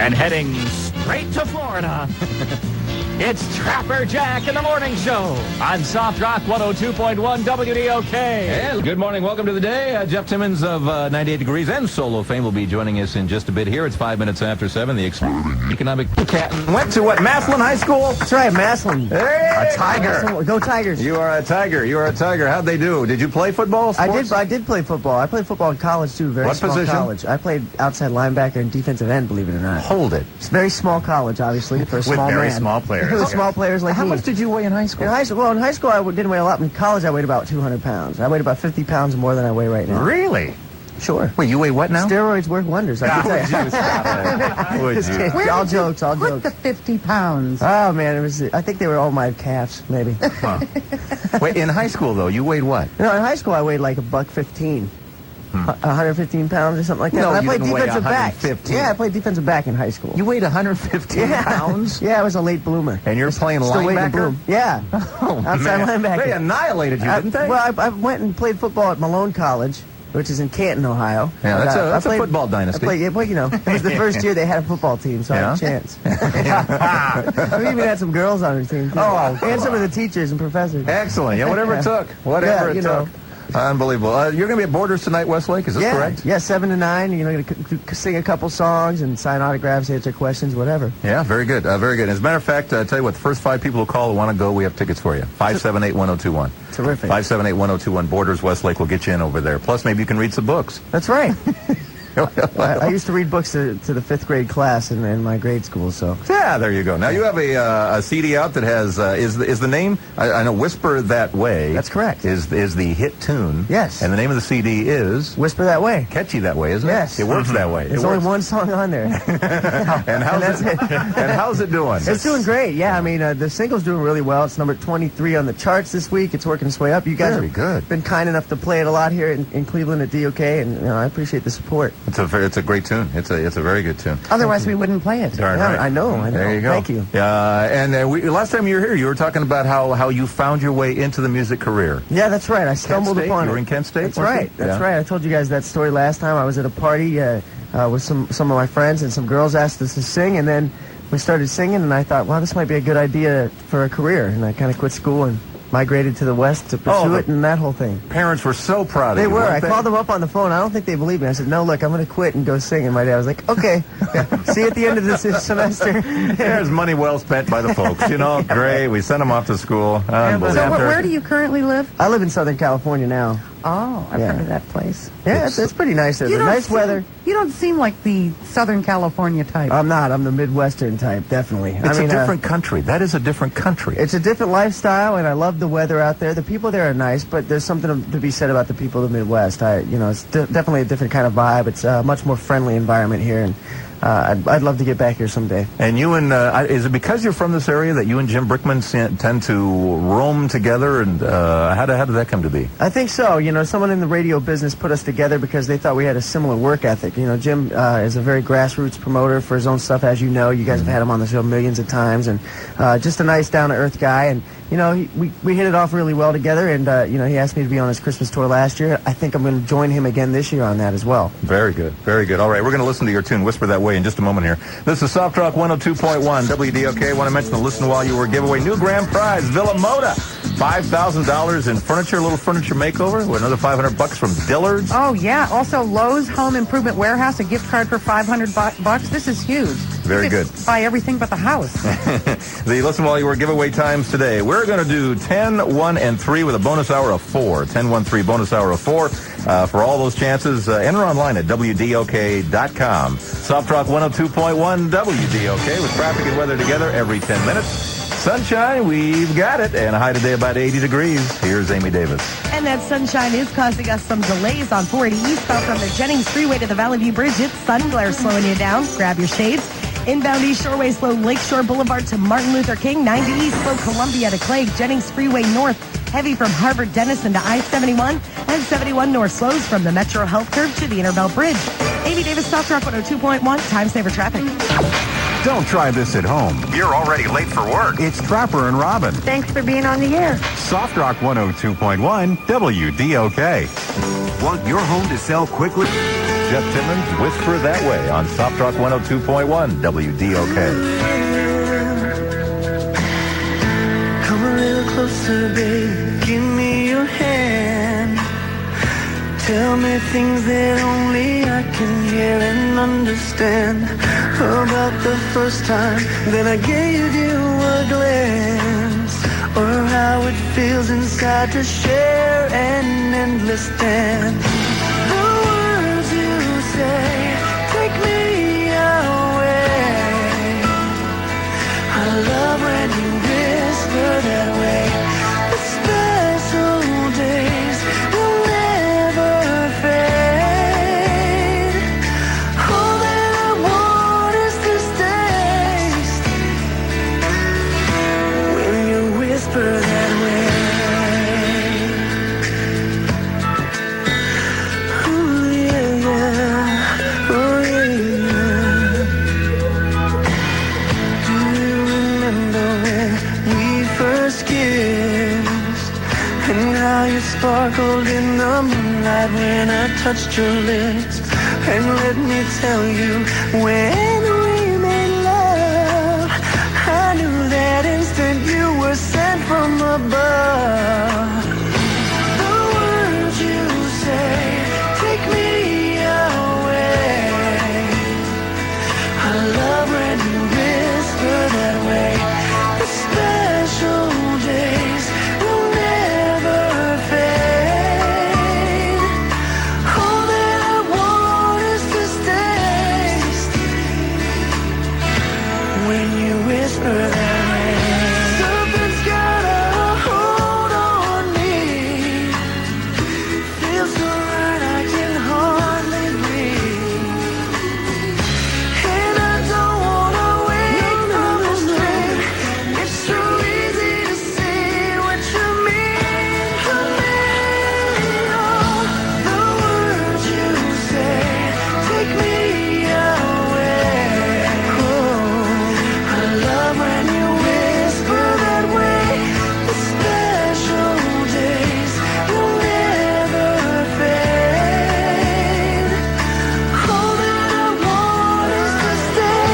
And heading straight to Florida, it's Trapper Jack in the Morning Show on Soft Rock 102.1 WDOK. Hey, good morning. Welcome to the day. Jeff Timmons of 98 Degrees and Solo fame will be joining us in just a bit here. It's 5 minutes after 7. The economic cat went to what, Maslin High School? That's right, Maslin. Hey, a Tiger. Go Tigers. You are a Tiger. You are a Tiger. How'd they do? Did you play football? Sports? I did play football. I played football in college, too. Very what small position? College. I played outside linebacker and defensive end, believe it or not. Hold it. It's a very small college, obviously, for a small man. With very small players. With small players like How me. much did you weigh in high school? In high school, I didn't weigh a lot. In college, I weighed about 200 pounds. I weighed about 50 pounds more than I weigh right now. Really? Sure. Wait, you weigh what now? Steroids work wonders, I can tell you. Would Just you? kidding. All jokes, all Put jokes. the 50 pounds. Oh, man, I think they were all my calves, maybe. Wait, in high school, though, you weighed what? No, in high school, I weighed like $115. 115 pounds or something like that. No, And I you played didn't weigh defensive back. 115. Yeah, I played defensive back in high school. You weighed 115 pounds? Yeah, I was a late bloomer. And you're playing Still waiting to linebacker? bloom. Yeah. Oh, Outside man. linebacker. They annihilated you, didn't they? Well, I went and played football at Malone College, which is in Canton, Ohio. Yeah, And, that's a football dynasty. Well, you know, it was the first year they had a football team, so I had a chance. We even had some girls on our team, too. Oh, and some of the teachers and professors. Excellent. Yeah, whatever it took. Whatever it took. Unbelievable. You're going to be at Borders tonight, Westlake. Is this correct? Yeah, 7 to 9. You're going to sing a couple songs and sign autographs, answer questions, whatever. Yeah, very good. Very good. As a matter of fact, I'll tell you what, the first 5 people who call who want to go, we have tickets for you. 578-1021. Terrific. 578-1021. Borders, Westlake will get you in over there. Plus, maybe you can read some books. That's right. I used to read books to the 5th grade class in my grade school, so. Yeah, there you go. Now, you have a CD out that has, is the name, I know, Whisper That Way. That's correct. Is the hit tune. Yes. And the name of the CD is? Whisper That Way. Catchy that way, isn't it? Yes. It works that way. There's only one song on there. And how's it doing? It's doing great. Yeah, I mean, the single's doing really well. It's number 23 on the charts this week. It's working its way up. You guys have been kind enough to play it a lot here in Cleveland at DOK, and I appreciate the support. It's a great tune. It's a very good tune. Otherwise, we wouldn't play it. Darn Yeah, right. I know. There you go. Thank you. And last time you were here, you were talking about how you found your way into the music career. Yeah, that's right. I stumbled upon it. You were in Kent State? That's right. That's right. I told you guys that story last time. I was at a party with some of my friends, and some girls asked us to sing, and then we started singing, and I thought, wow, this might be a good idea for a career. And I kind of quit school and migrated to the West to pursue it and that whole thing. Parents were so proud of you. They were. I weren't they? called them up on the phone. I don't think they believed me. I said, no, look, I'm going to quit and go sing. And my dad was like, okay, see you at the end of this semester. There's money well spent by the folks. You know, great. We sent them off to school. So where do you currently live? I live in Southern California now. Oh, I've heard of that place. Yeah, it's pretty nice there. Nice weather. You don't seem like the Southern California type. I'm not. I'm the Midwestern type, definitely. It's a different country. That is a different country. It's a different lifestyle, and I love the weather out there. The people there are nice, but there's something to be said about the people of the Midwest. It's definitely a different kind of vibe. It's a much more friendly environment here, and I'd love to get back here someday. And you and is it because you're from this area that you and Jim Brickman tend to roam together? And how did that come to be? I think so. Someone in the radio business put us together because they thought we had a similar work ethic. Jim is a very grassroots promoter for his own stuff, as you know. You guys have had him on the show millions of times, and just a nice, down-to-earth guy. And we hit it off really well together. And he asked me to be on his Christmas tour last year. I think I'm going to join him again this year on that as well. Very good, very good. All right, we're going to listen to your tune, "Whisper That Way," in just a moment here. This is Soft Rock 102.1 WDOK. I want to mention the Listen While You Were giveaway. New grand prize, Villa Moda. $5,000 in furniture, a little furniture makeover, with another $500 from Dillard's. Oh, yeah. Also, Lowe's Home Improvement Warehouse, a gift card for $500. This is huge. Very you could good. Buy everything but the house. The Listen While You Were giveaway times today. We're going to do 10, 1, and 3 with a bonus hour of 4. 10, 1, 3, bonus hour of 4. For all those chances, enter online at WDOK.com. Soft Rock 102.1 WDOK with traffic and weather together every 10 minutes. Sunshine, we've got it. And a high today about 80 degrees. Here's Amy Davis. And that sunshine is causing us some delays on 40 eastbound from the Jennings Freeway to the Valley View Bridge. It's sun glare slowing you down. Grab your shades. Inbound East Shoreway slow Lakeshore Boulevard to Martin Luther King. 90 East slow Columbia to Clay. Jennings Freeway North heavy from Harvard Denison to I-71. And 71 North slows from the Metro Health Curve to the Interbelt Bridge. Amy Davis, Soft Rock 102.1. Time saver traffic. Don't try this at home. You're already late for work. It's Trapper and Robin. Thanks for being on the air. Soft Rock 102.1 WDOK. Want your home to sell quickly? Jeff Timmons, Whisper That Way on Soft Rock 102.1 WDOK. Come a little closer, babe. Give me your hand. Tell me things that only I can hear and understand. About the first time that I gave you a glance, or how it feels inside to share an endless dance. The words you say take me away. I love when you whisper that way. The special days will never fade. All that I want is this taste when you whisper that way. Oh yeah, yeah. Oh yeah, yeah. Do you remember when we first kissed, and how you sparkled in the moonlight when I touched your lips? And let me tell you, when we made love, I knew that instant you were sent from above. The words you say take me away. I love when you whisper that way. The special days will never fade. All that I want is this taste when you whisper that way. Something's got a hold on me. Feels so right, I can hardly breathe. And I don't wanna wake from this dream. It's so easy to see what you mean to me. Oh, the words you say take me away. Oh, I love when you whisper that way. The special days will never fade. All that I want is to stay.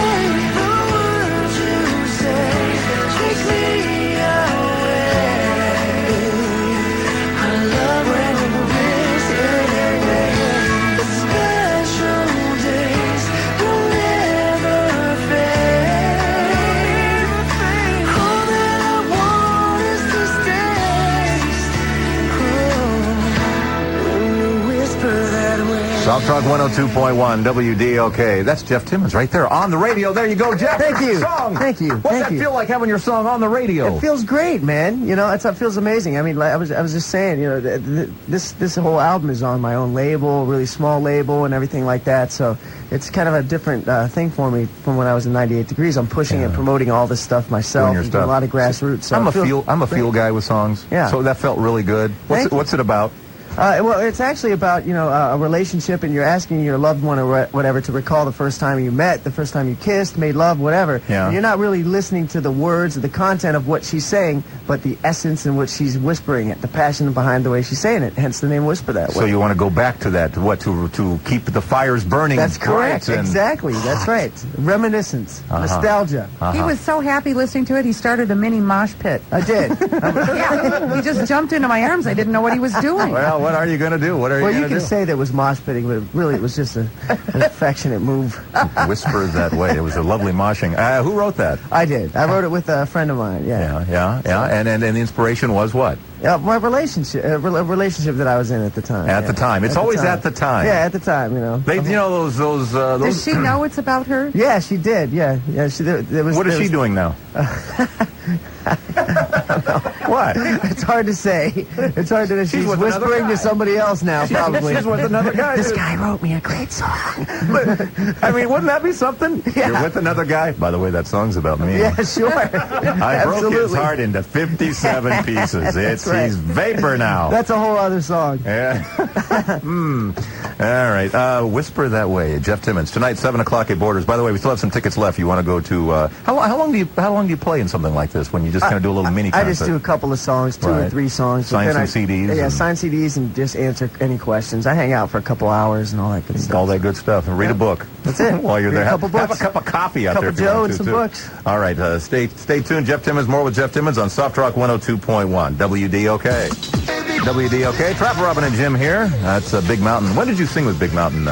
The words you say take me away. I love when you whisper that way. The special days will never fade. All that I want is this taste. Oh, when you whisper that way. Soft Rock 102.1 WDOK. That's Jeff Timmons right there on the radio. There you go, Jeff. Thank you. Song. Thank you. What's Thank that you. feel like having your song on the radio? It feels great, man. You know, it feels amazing. I mean, like, I was just saying, you know, this whole album is on my own label, really small label, and everything like that. So it's kind of a different thing for me from when I was in 98 Degrees. I'm pushing and promoting all this stuff myself. Doing your and stuff. a lot of grassroots. So I'm a great. feel guy with songs. Yeah. So that felt really good. Thank you. What's it about? Well, it's actually about, you know, a relationship, and you're asking your loved one or whatever to recall the first time you met, the first time you kissed, made love, whatever. Yeah. And you're not really listening to the words or the content of what she's saying, but the essence in which she's whispering it, the passion behind the way she's saying it, hence the name Whisper That Way. So you want to go back to that, to keep the fires burning. That's correct. bright and Exactly. That's right. Reminiscence, nostalgia. He was so happy listening to it, he started a mini mosh pit. I did. Yeah, he just jumped into my arms. I didn't know what he was doing. Well, what are you going to do? What are you Well, going you to can do? say that it was mosh pitting, but really it was just an affectionate move. Whisper That Way. It was a lovely moshing. Who wrote that? I did. I wrote it with a friend of mine. Yeah. Yeah. And the inspiration was what? My relationship, a relationship that I was in at the time. At the time. It's always at the time. Yeah, at the time, you know. They, you know, those. Does she know it's about her? Yeah, she did. Yeah. What is she doing now? What? It's hard to say. It's hard to. She's with another whispering guy. to somebody else now, probably. She's with another guy. This guy wrote me a great song. But, I mean, wouldn't that be something? Yeah. You're with another guy. By the way, that song's about me. Yeah, sure. I broke his heart into 57 pieces. right. He's vapor now. That's a whole other song. Yeah. All right. Whisper That Way. Jeff Timmons tonight, 7 o'clock at Borders. By the way, we still have some tickets left. You want to go to? How long do you play in something like this when you just kind of do a little mini concert? I just do a couple couple of songs, 2 or 3 songs. Sign some CDs. Yeah, sign CDs and just answer any questions. I hang out for a couple hours and all that good stuff. All that good stuff. And read a book. That's it. While you're Read there. a couple Have books. a cup of coffee out there. Cup of Joe and some books. All right. Stay tuned. Jeff Timmons, more with Jeff Timmons on Soft Rock 102.1 WDOK. WDOK. Trapper Robin and Jim here. That's Big Mountain. When did you sing with Big Mountain,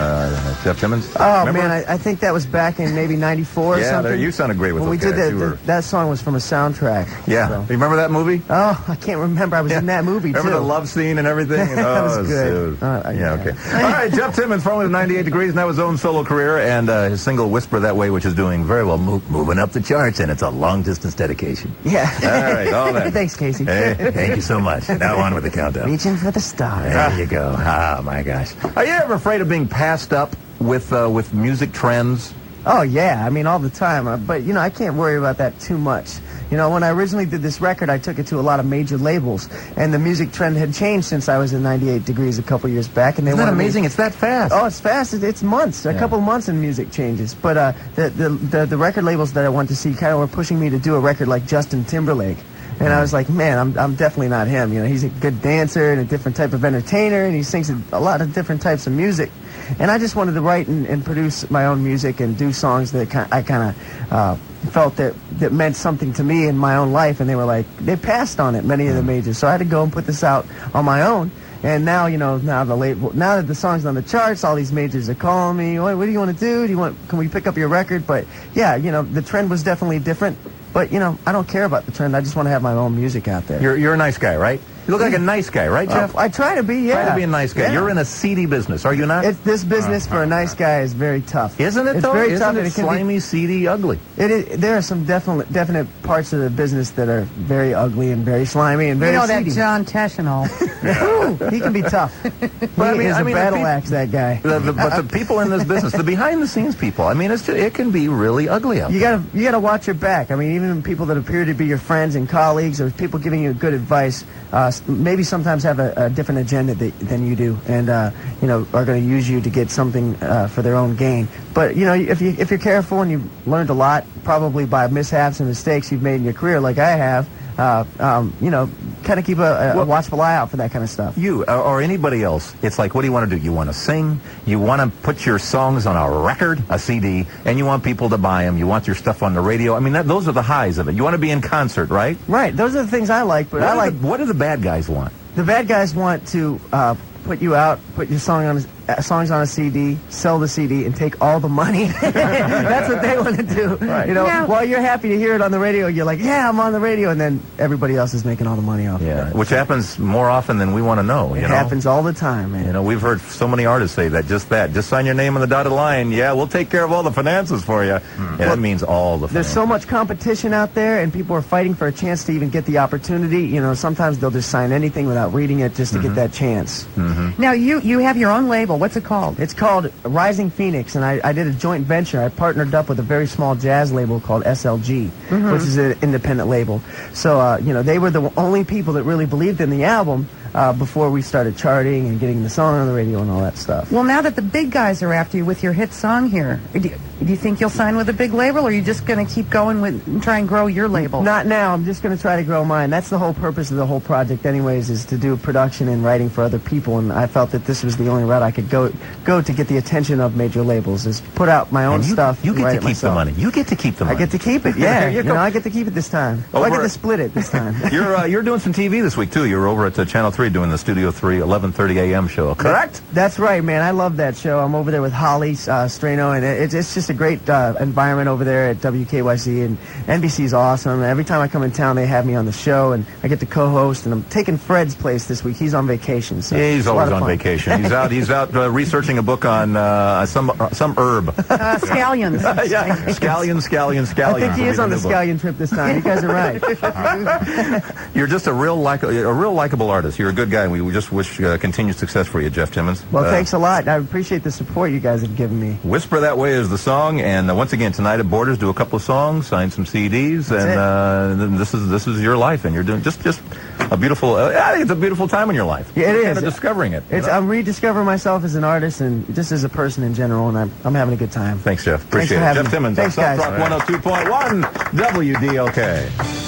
Jeff Timmons? Oh, Remember? man, I think that was back in maybe 94 or Yeah, something. you sounded great with when those we guys. did that song was from a soundtrack. Yeah. So. You remember that movie? Oh, I can't remember. I was in that movie, Remember too. the love scene and everything? That was good. It was, yeah, okay. All right, Jeff Timmons, formerly of 98 Degrees, and now his own solo career, and his single Whisper That Way, which is doing very well, moving up the charts, and it's a long-distance dedication. Yeah. All right, all that. Thanks, Casey. Hey, thank you so much. Now on with the countdown. Reaching for the stars. There you go. Oh, my gosh. Are you ever afraid of being passed up with music trends? Oh, yeah. I mean, all the time. But, I can't worry about that too much. When I originally did this record, I took it to a lot of major labels, and the music trend had changed since I was in 98 Degrees a couple years back. And they Isn't that wanted me- amazing? It's that fast. Oh, it's fast. It's months, a couple months in music changes. But the record labels that I went to see kind of were pushing me to do a record like Justin Timberlake. And I was like, man, I'm definitely not him. He's a good dancer and a different type of entertainer, and he sings a lot of different types of music. And I just wanted to write and produce my own music and do songs that I kind of felt that meant something to me in my own life. And they were like, they passed on it, many of the majors. So I had to go and put this out on my own. And now, now that the song's on the charts, all these majors are calling me. What do you want to do? Can we pick up your record? But yeah, the trend was definitely different. But, I don't care about the trend. I just want to have my own music out there. You're a nice guy, right? You look like a nice guy, right, Jeff? I try to be, yeah. Try to be a nice guy. Yeah. You're in a seedy business, are you not? This business for a nice guy is very tough. Isn't it, it's though? Very Isn't tough. it And it can slimy, seedy, ugly? There are some definite parts of the business that are very ugly and very slimy and very that seedy. John Teschenal. Ooh, he can be tough. But He's a battle axe, that guy. But the people in this business, the behind-the-scenes people, it can be really ugly out there. You gotta watch your back. I mean, even people that appear to be your friends and colleagues, or people giving you good advice, maybe sometimes have a different agenda than you do, and are going to use you to get something for their own gain. But if you're careful and you've learned a lot, probably by mishaps and mistakes you've made in your career, like I have, kind of keep a watchful eye out for that kind of stuff. You or anybody else, it's like, what do you want to do? You want to sing, you want to put your songs on a record, a CD, and you want people to buy them. You want your stuff on the radio. I mean, those are the highs of it. You want to be in concert, right? Right. Those are the things I like. But what do the bad guys want? The bad guys want to put you out, put your songs on a CD, sell the CD, and take all the money. That's what they want to do. Right. While you're happy to hear it on the radio, you're like, yeah, I'm on the radio, and then everybody else is making all the money off of it. Which happens more often than we want to know. It happens all the time, man. We've heard so many artists say that. Just sign your name on the dotted line. Yeah, we'll take care of all the finances for you. And that means all the finances. There's so much competition out there, and people are fighting for a chance to even get the opportunity. Sometimes they'll just sign anything without reading it just to get that chance. Now, you have your own label. What's it called? It's called Rising Phoenix, and I did a joint venture. I partnered up with a very small jazz label called SLG, which is an independent label. So, they were the only people that really believed in the album before we started charting and getting the song on the radio and all that stuff. Well, now that the big guys are after you with your hit song here, do you think you'll sign with a big label, or are you just going to keep going and try and grow your label? Not now. I'm just going to try to grow mine. That's the whole purpose of the whole project anyways, is to do production and writing for other people, and I felt that this was the only route I could go to get the attention of major labels, is put out my own stuff. You get to keep the money. You get to keep the money. I get to keep it, yeah. There you go. I get to keep it this time. I get to split it this time. You're doing some TV this week, too. You're over at Channel 3 doing the Studio 3 11:30 a.m. show, correct? That's right, man. I love that show. I'm over there with Holly Strano, and it's just a great environment over there at WKYC, and NBC's awesome. Every time I come in town, they have me on the show, and I get to co-host, and I'm taking Fred's place this week. He's on vacation. So yeah, he's always on vacation. He's out researching a book on some herb. Scallions. Yeah, scallions. I think he is on the scallion trip this time. You guys are right. You're just a real likable artist. You're a good guy, and we just wish continued success for you, Jeff Timmons. Well, thanks a lot. I appreciate the support you guys have given me. Whisper That Way is the song, and once again, tonight at Borders, do a couple of songs, sign some CDs, and this is your life, and you're doing just a beautiful. I think it's a beautiful time in your life. Yeah, it is. Kind of discovering it. I'm rediscovering myself as an artist and just as a person in general, and I'm having a good time. Thanks, Jeff. Appreciate it. Jeff Timmons, Soft Rock 102.1 WDOK.